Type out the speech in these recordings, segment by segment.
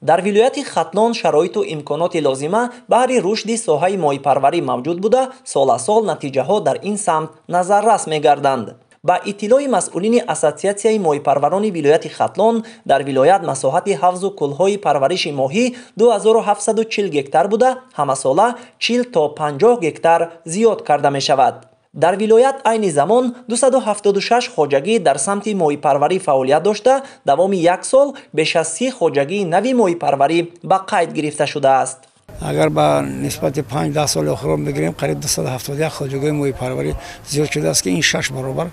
дар вилояти Хатлон шароиту имконоти лозима баҳри рушди соҳаи моҳипарварӣ мавҷуд буда, соласол натиҷаҳо дар ин самт назаррас мегарданд. ба иттилои масъулини ассотсиатсияи моҳипарварони вилояти Хатлон, дар вилоят масоҳати ҳафзу кӯлҳои парвариши моҳӣ 2740 гектар буда, ҳамасола 40 то 50 гектар зиёд карда мешавад. дар вилоят айни замон 276 хоҷагӣ дар самти моҳипарварӣ фаъолият дошта, давоми як сол беш аз 30 хоҷагии нави моҳипарварӣ ба қайд гирифта шудааст. агар ба нисбати 5-10 соли охирон бигирем, қариб 271 хоҷагои моҳипарварӣ зиёд шудааст ки ин 6 баробар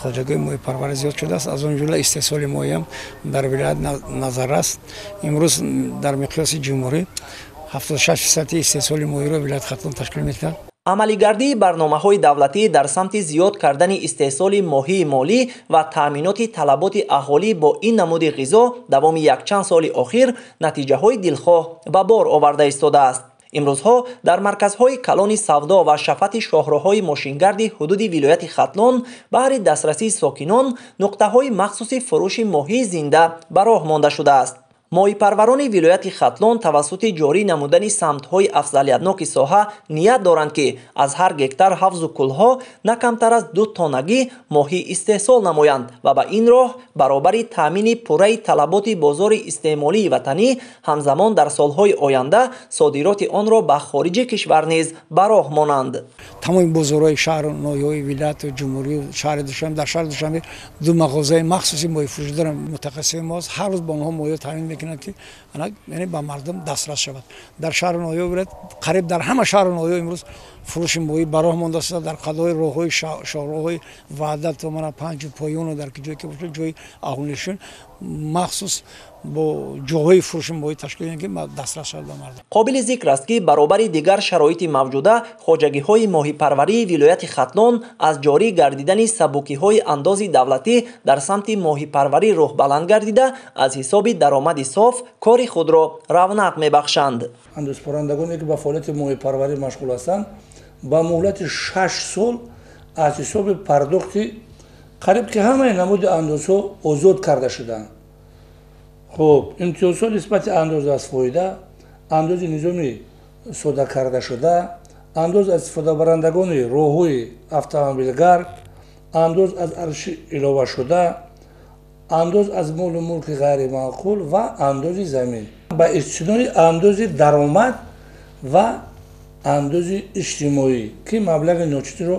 хоҷагои моҳипарварӣ зиёд шудааст. аз он ҷумла истеҳсоли моҳӣ ҳам дар вилоят назаррас. имрӯз дар миқёси ҷумҳурӣ 76% истеҳсоли моҳиро вилояти Хатлон ташкил мекунад. амалигардии барномаҳои давлатӣ дар самти зиёд кардани истеҳсоли моҳии молӣ ва таъминоти талаботи аҳолӣ бо ин намуди ғизо давоми якчанд соли охир натиҷаҳои дилхоҳ ба бор оварда истодааст. имрӯзҳо дар марказҳои калони савдо ва шафати шоҳроҳҳои мошингарди ҳудуди вилояти Хатлон баҳри дастрасии сокинон нуқтаҳои махсуси фурӯши моҳии зинда ба роҳ монда шудааст. моҳипарварони вилояти Хатлон тавассути ҷорӣ намудани самтҳои афзалиятноки соҳа ният доранд ки аз ҳар гектар ҳафзу кӯлҳо на камтар аз 2 тоннагӣ моҳӣ истеҳсол намоянд ва ба ин роҳ баробари таъмини пурраи талаботи бозори истеъмолии ватанӣ ҳамзамон дар солҳои оянда содироти онро ба хориҷи кишвар низ ба роҳ монанд. тамоми бозорҳои шаҳру ноҳияҳои вилояту ҷумҳурӣ шаҳри Душанбе, дар шаҳри Душанбе 2 мағозаи махсуси моҳифурӯшӣ доранд. мутахассиси мост ҳар рӯз ба онҳо моҳиро таъмин мекунанд ки яъне ба мардум дастрас шавад. дар шаҳру ноҳияҳо вилоят қариб дар ҳама шаҳру ноҳияҳо имрӯз фурӯши моҳӣ ба роҳ монда шуда. дар қадои роҳҳои шоҳроҳҳои Ваҳдат то мана Панҷу Поёну дар ҷое ки бошад ҷои аҳолинишин махсус бо ҷоҳои фурӯши моҳӣ ташкил ки дастрас шавад ба мардум. қобили зикр аст ки баробари дигар шароити мавҷуда хоҷагиҳои моҳипарварии вилояти Хатлон аз ҷорӣ гардидани сабукиҳои андози давлатӣ дар самти моҳипарварӣ рӯҳбаланд гардида, аз ҳисоби даромади соф кори худро равнақ мебахшанд. андозпарвандагоне ки ба фаъолияти моҳипарварӣ машғул ҳастанд ба муҳлати 6 сол аз ҳисоби пардохти қариб ки ҳамаи намуди андозҳо озод карда шуданд. хуб имтиёзҳо нисбати андоз аз фоида, андози низоми сода карда шуда, андоз аз истифодабарандагони роҳҳои автомобилгард, андоз аз арши илова шуда, андоз аз молу мулки ғайримаъқул ва андози замин. ба истиснои андози даромад ва андози иҷтимоӣ ки маблағи ночидро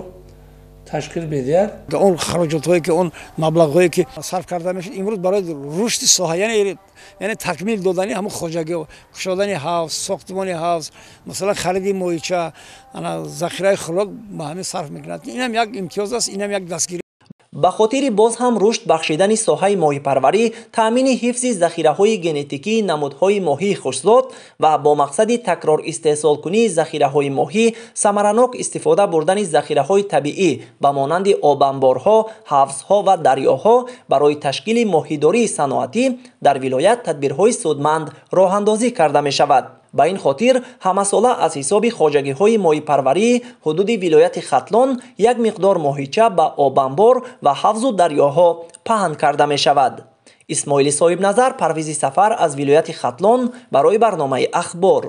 ташкил медиҳад. он хароҷотҳое ки он маблағҳое ки сарф карда мешуд имрӯз барои рушди соҳа яъне такмил додани ҳамон хоҷагиҳо, кушодани ҳавз, сохтмони ҳавз, масалан хариди моҳича, захираи хӯрок ба ҳамин сарф мекунад. инам як имтиёз аст, инам як дастгирӣ. ба хотири боз ҳам рушд бахшидани соҳаи моҳипарварӣ, таъмини ҳифзи захираҳои генетикии намудҳои моҳии хушзод ва бо мақсади такрор истеҳсолкунии захираҳои моҳӣ самаранок истифода бурдани захираҳои табиӣ ба монанди обанборҳо, ҳавзҳо ва дарёҳо барои ташкили моҳидории саноатӣ дар вилоят тадбирҳои судманд роҳандозӣ карда мешавад. ба ин хотир ҳамасола аз ҳисоби хоҷагиҳои моҳипарварии ҳудуди вилояти Хатлон як миқдор моҳича ба обанбор ва ҳавзу дарёҳо паҳн карда мешавад. исмоили соҳибназар, Парвизи Сафар аз вилояти Хатлон барои барномаи ахбор.